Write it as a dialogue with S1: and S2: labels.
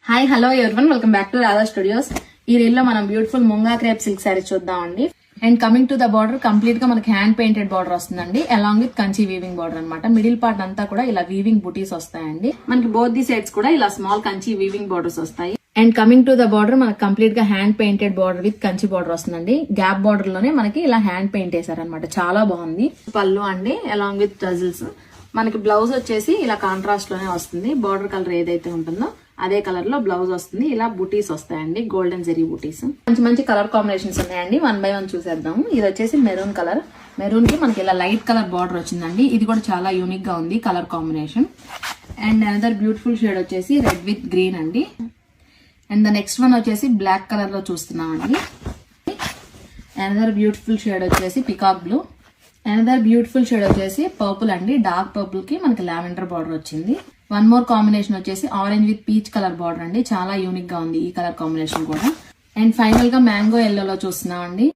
S1: Hi hello everyone, welcome back to Radha studios. ఈ reel లో మనం beautiful munga crepe silk sari చూద్దామండి. And coming to the border, complete గా మనకి హ్యాండ్ పెయింటెడ్ బార్డర్ వస్తుందండి, along with Kanchi weaving border అనమాట. మిడిల్ పార్ట్ అంతా కూడా ఇలా వీవింగ్ బుటీస్ వస్తాయండి. మనకి బోత్ ది సైడ్స్ కూడా ఇలా స్మాల్ కంచి వీవింగ్ బార్డర్స్ వస్తాయి. And coming to the border, మనకి కంప్లీట్ గా hand painted border with Kanchi border వస్తుందండి. గ్యాప్ బార్డర్ లోనే మనకి ఇలా హ్యాండ్ పెయింట్ వేసారనమాట, చాలా బాగుంది. పళ్ళు అండి అలాంగ్ విత్ టజిల్స్. మనకి బ్లౌజ్ వచ్చేసి ఇలా కాంట్రాస్ట్ లోనే వస్తుంది. బార్డర్ కలర్ ఏదైతే ఉంటుందో అదే కలర్ లో బ్లౌజ్ వస్తుంది. ఇలా బుటీస్ వస్తాయండి, గోల్డెన్ జెరీ బుటీస్. మంచి మంచి కలర్ కాంబినేషన్స్ ఉన్నాయండి. 1 by 1 చూసేద్దాము. ఇది వచ్చేసి మెరూన్ కలర్. మెరూన్ కి మనకి ఇలా లైట్ కలర్ బార్డర్ వచ్చిందండి. ఇది కూడా చాలా యూనిక్ గా ఉంది colour combination. And another beautiful shade వచ్చేసి రెడ్ విత్ గ్రీన్ అండి. అండ్ ద నెక్స్ట్ వన్ వచ్చేసి బ్లాక్ కలర్ లో చూస్తున్నామండి. అనదర్ బ్యూటిఫుల్ షేడ్ వచ్చేసి peacock blue. Another beautiful shade వచ్చేసి పర్పుల్ అండి. డార్క్ పర్పుల్ కి మనకి లావెండర్ బార్డర్ వచ్చింది. వన్ మోర్ కాంబినేషన్ వచ్చేసి orange with peach colour border అండి. చాలా యూనిక్ గా ఉంది ఈ కలర్ కాంబినేషన్ కూడా. అండ్ ఫైనల్ గా మ్యాంగో ఎల్లో లో చూస్తున్నామండి.